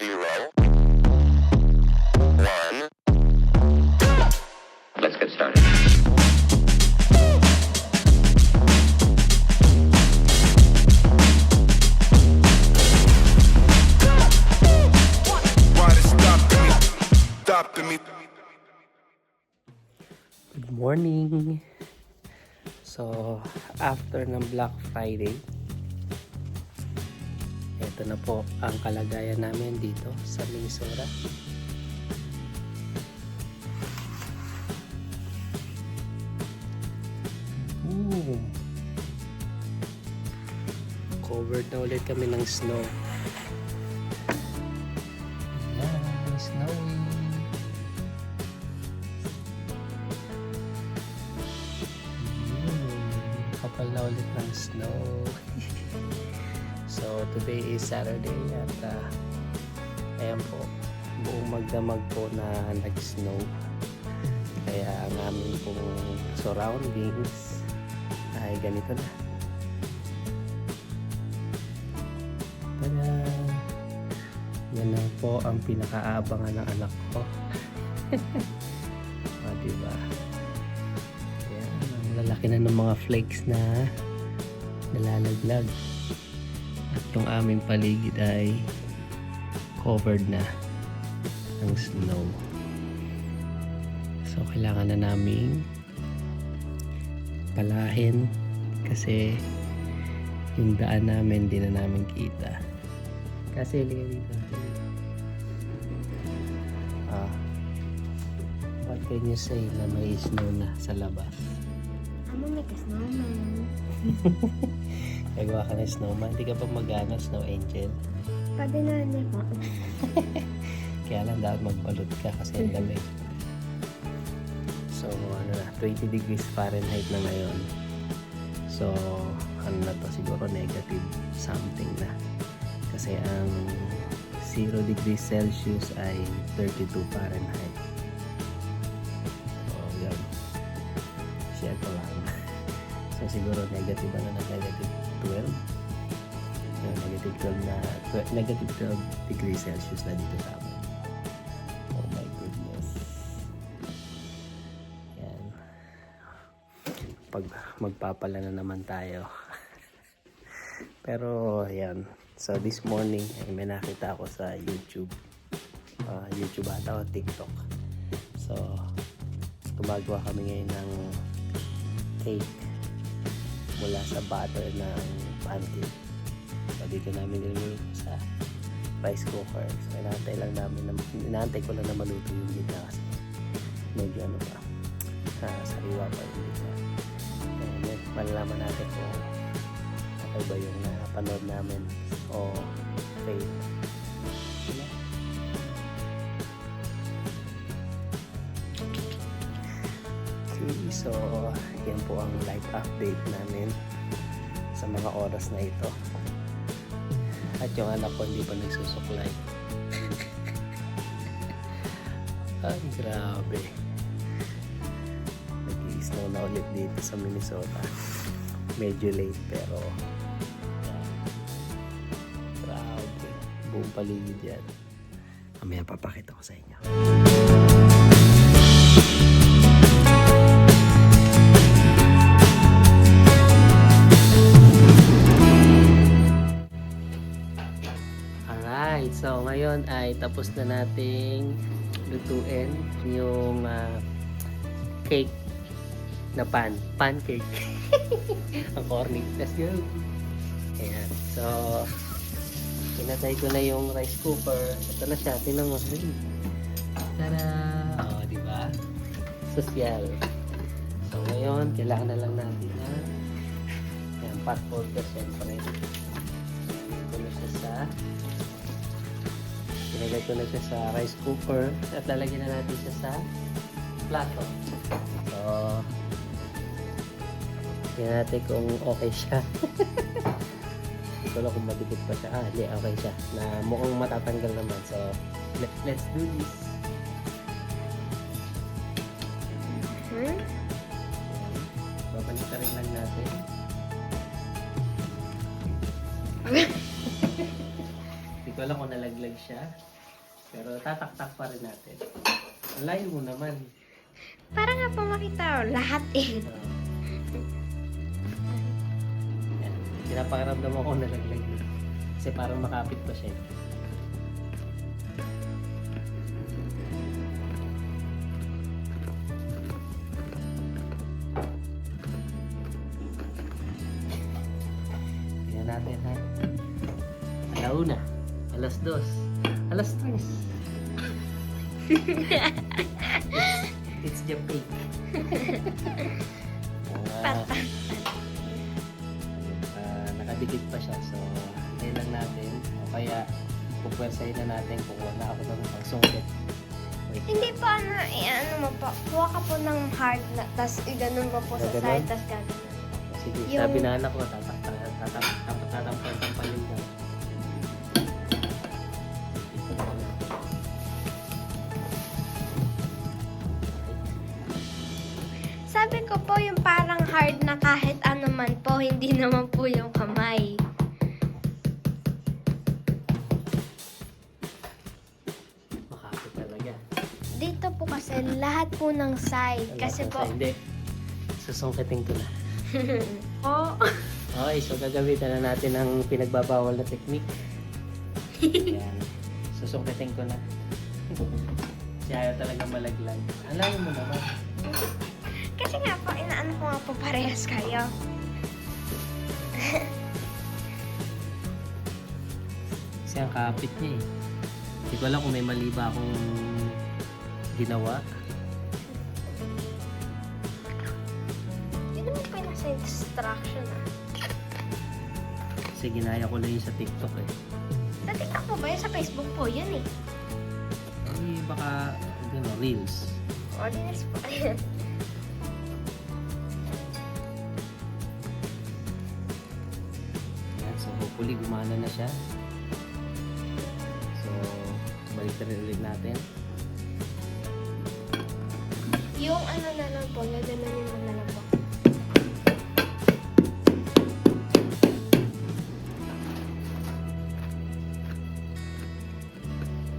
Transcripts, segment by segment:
0, 1. Let's get started. Why they stopping me? Stopping me. Good morning! So, after ng Black Friday, ito na po ang kalagayan namin dito sa Minnesota. Covered na ulit kami ng snow. Ayan, snowy. Kapal na ulit ng snow. So today is Saturday at ayan po, buong magdamag po na nag-snow. Kaya ang aming pong surroundings ay ganito na. Tada! Yan na po ang pinakaabangan ng anak ko. Diba? Ang lalaki na ng mga flakes na nalalaglag at yung aming paligid ay covered na ng snow, so kailangan na naming palahin kasi yung daan namin di na namin kita kasi dito. What can you say na may snow na sa labas? I'm gonna make a snowman. Nagawa ka ng snowman? Hindi ka pa mag-ano, snow angel? Pwede na rin po. Kaya lang dapat magbalot ka kasi ang lamig. So, 20 degrees Fahrenheit na ngayon. So, to siguro negative something na. Kasi ang 0 degrees Celsius ay 32 Fahrenheit. So, yun. Share ko lang. So, siguro negative na negative 12. Negative 12 degrees Celsius na dito sa amin. Oh my goodness. Yan. Magpapala na naman tayo. Pero, yan. So, this morning, ay may nakita ako sa YouTube. YouTube ata o TikTok. So, gumagawa kami ngayon ng cake mula sa butter ng pancake. So, dito namin niluluto sa rice cooker. So, inaantay ko lang na maluto yung gitna kasi medyo sariwa pa yung gitna. And malalaman natin kung ano ba yung napanood namin o fail. Okay, so yan po ang live update namin sa mga oras na ito. At yung anak ko hindi pa nagsusuklay. Ay, grabe. Nag-i-snow na ulit dito sa Minnesota. Medyo late pero grabe. Buong paligid yan. Mamaya papakita ko sa inyo. So ngayon ay tapos na nating lutuin yung cake na pancake. Ang corny. Let's go. Ayan. So pinatay ko na yung rice cooker. Ito na siya. Tingnan mo. Tada! O, diba? Sosyal. So ngayon, kailangan na lang natin na ayan, pot holder. Siyempre. Ito na siya sa Ilagay ko na siya sa rice cooker at lalagyan na natin siya sa plato. So, tingnan natin kung okay siya. Hindi ko lang kung madikit pa siya. Hindi, okay siya. Na mukhang matatanggal naman. So, let's do this. Babalik rin lang natin. Hindi ko alam kung nalaglag nag-live siya. Pero tataktak pa rin natin. Ang layo mo naman. Para nga po makita lahat eh. Yan. Pinapakiramdam ako nalaglag na. Kasi parang makapit pa siya. Tingnan natin ha. Alauna. Alas 2. Alas 3. It's the fake. Nakadikit pa siya. So, hintayin lang natin. O kaya, pupwersahin na natin. Kukuha na ako ng pangsungkit. Wait. Hindi po ano mo po. Kuha ka po ng hard na, tas iganon mo po sa Gaganon? side, tas gaganon. Sige, Yung- sabi na anak ko, tatampal-tampalin daw. Sabi ko po yung parang hard na kahit ano man po, hindi naman po yung kamay. Makapit talaga. Dito po kasi lahat po ng side. Kasi po, Hindi. Susungkitin ko na. oh, Okay, so gagamitan na natin ang pinagbabawal na technique. Ayan. Susungkitin ko na. Kasi ayaw talaga malaglag. Alam mo naman. kasi nga po, inaano ko nga po parehas kayo. Kasi ang kapit niya eh. Hindi ko alam kung may mali ba akong ginawa. Hindi naman po yung nasa instruction ah. Kasi ginaya ko lang yun sa TikTok eh. Sa TikTok po ba yun? Sa Facebook po yun eh. Ay, baka, reels. Ordinary po. Ayan, so hopefully gumana na siya. So, balik na rin ulit natin. Yung ano na lang po, gaganon mo na lang po.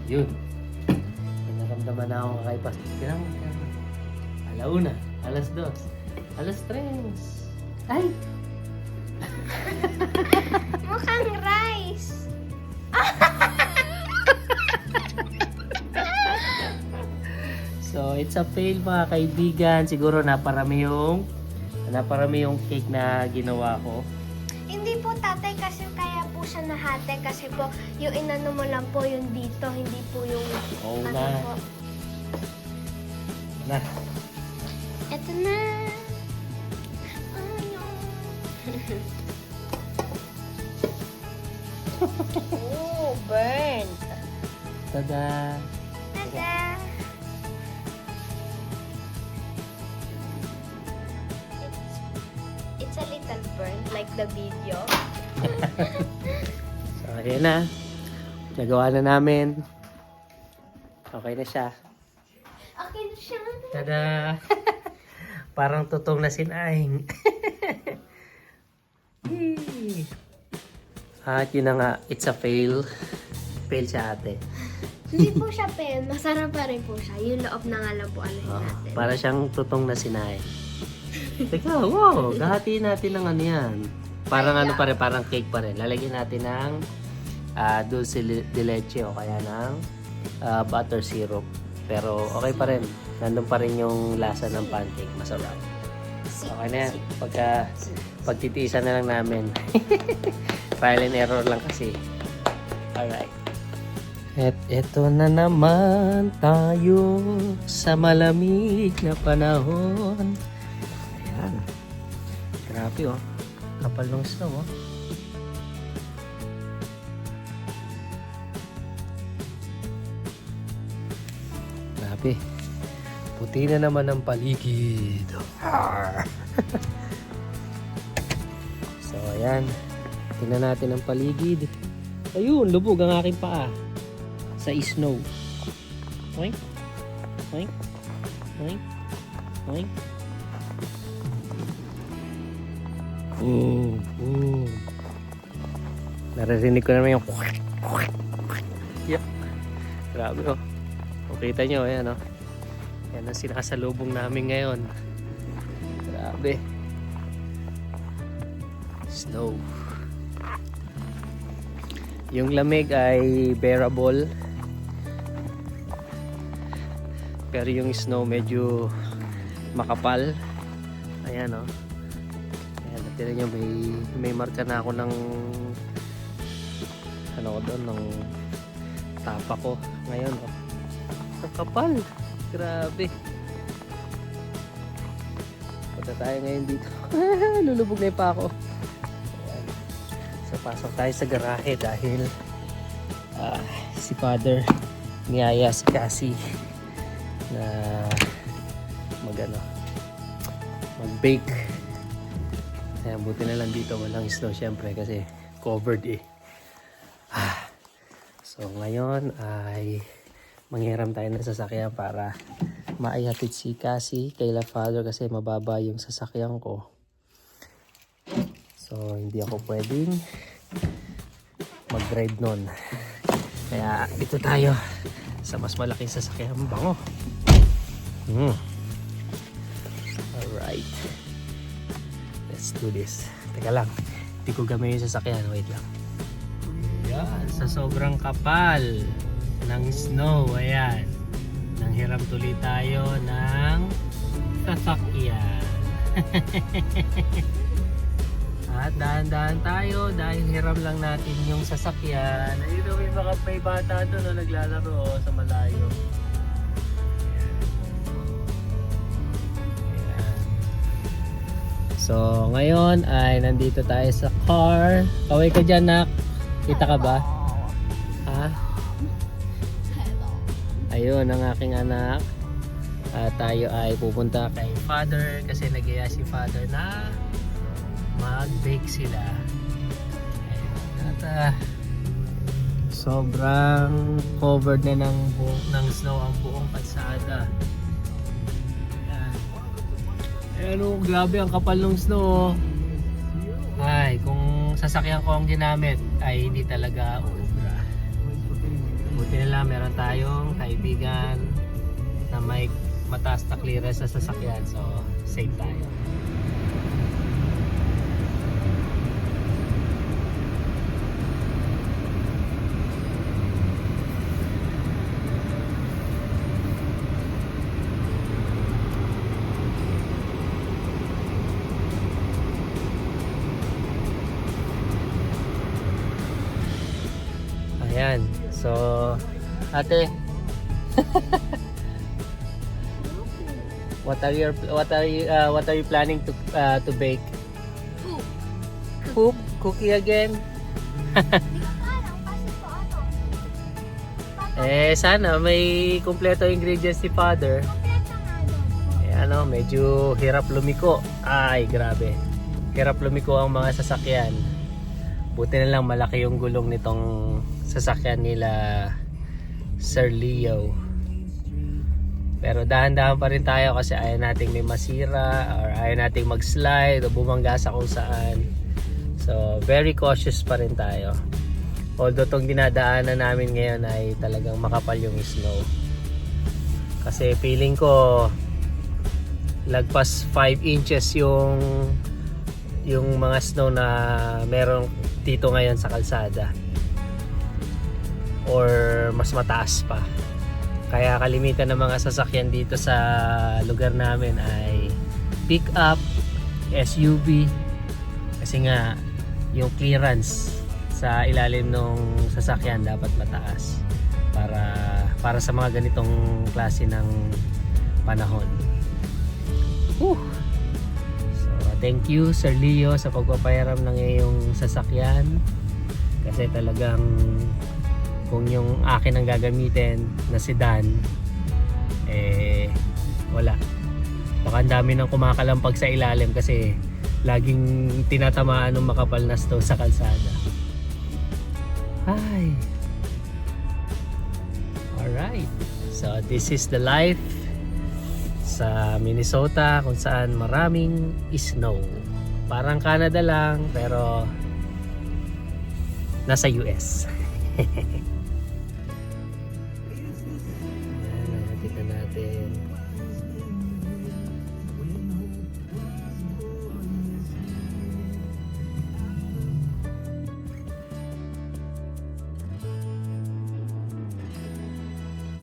Yun. May naramdaman na akong kakaipas. Tignan mo. Alauna. Alas 2. Alas 3. Ay! Mukhang rice! So, it's a fail mga kaibigan. Siguro naparami yung cake na ginawa ko. Hindi po tatay kasi kaya po siya nahati kasi po yung inano mo lang po yung dito, hindi po yung Oo ano na. po. Na. Eto na! Ano? Oh, burnt! Tada! Tada! It's a little burnt like the video. So, ayan na. Nagawa na namin. Okay na siya. Okay na siya. Tada! Parang tutong na sinaing. Yay! At yun na nga, it's a fail. Fail siya ate. Hindi po siya pen, masarap pa rin po siya. Yung loob na nga lang po anuhin natin. Para siyang tutong na sinaing. Teka, wow! Gahatiin natin ng ano yan. Parang ano pa rin, parang cake pa rin. Lalagyan natin ng dulce de leche o kaya ng butter syrup. Pero okay pa rin. Nandun pa rin yung lasa ng pancake. Masarap. Okay na yan. Pagtitiisan na lang namin. Trial and error lang kasi. Alright. At eto na naman tayo sa malamig na panahon. Ayan. Grabe oh. Kapal ng snow oh. Grabe. Puti na naman ang paligid. So ayan. Tingnan natin ang paligid. Ayun, lubog ang aking paa. Sa snow. Oink. Oink. Oink. Oink. Naririnig ko naman yung yep. Grabe oh. Kung kita nyo, ayan oh. Yan ang sinasalubong namin ngayon. Grabe. Snow. Yung lamig ay bearable. Pero yung snow medyo makapal. Ayan oh. Ayan, natin nyo, may marka na ako ng ano ko doon, ng tapa ko. Ngayon oh. Ang kapal. Grabe. Punta tayo ngayon dito. Lulubog na yung pa ako. Ayan. So pasok tayo sa garahe dahil si Father niyaya si Cassie na mag-bake. Ayan, buti na lang dito walang snow syempre kasi covered eh. So ngayon ay manghiram tayo ng sasakyan para maihatid si Cassie kay Father kasi mababa yung sasakyan ko. So hindi ako pwedeng mag-drive nun. Kaya ito tayo sa mas malaking sasakyan. Bango. Alright. Let's do this. Teka lang. Hindi ko gamay yung sasakyan. Wait lang. Yan. Sa sobrang kapal ng snow. Ayan. Nanghiram tuloy tayo ng sasakyan. At dahan-dahan tayo dahil hiram lang natin yung sasakyan. Ayun, may bata doon na naglalaro sa malayo. Ayan. So ngayon ay nandito tayo sa car. Kaway ka dyan, nak. Kita ka ba? Ha? Ayun ang aking anak. Tayo ay pupunta kay Father kasi nag-iya si Father na mag-bake sila. At sobrang covered na ng snow ang buong kalsada. Ayan o, grabe ang kapal ng snow. Ay, kung sasakyan ko ang ginamit ay hindi talaga uubra. Buti na lang meron tayong kaibigan na may mataas na clearance sa sasakyan, so safe tayo. Ayan. So, ate. What are you planning to bake? Poop? Cookie again? Sana may kumpleto ingredients si Father. Ayan, medyo hirap lumiko. Ay, grabe. Hirap lumiko ang mga sasakyan. Buti na lang malaki yung gulong nitong sasakyan nila Sir Leo. Pero dahan-dahan pa rin tayo kasi ayaw nating may masira or ayaw nating mag-slide o bumangga sa kung saan. So very cautious pa rin tayo. Although itong dinadaanan namin ngayon ay talagang makapal yung snow. Kasi feeling ko lagpas 5 inches yung mga snow na meron dito ngayon sa kalsada. Or mas mataas pa. Kaya kalimitan ng mga sasakyan dito sa lugar namin ay pick up, SUV. Kasi nga yung clearance sa ilalim ng sasakyan dapat mataas para sa mga ganitong klase ng panahon. So thank you Sir Leo sa pagpapahiram ng iyong sasakyan. Kasi talagang kung yung akin ang gagamitin na sedan wala, baka ang dami nang kumakalampag sa ilalim kasi laging tinatamaan ng makapal na snow sa kalsada. Ay, alright, so this is the life sa Minnesota kung saan maraming snow. Parang Canada lang pero nasa US.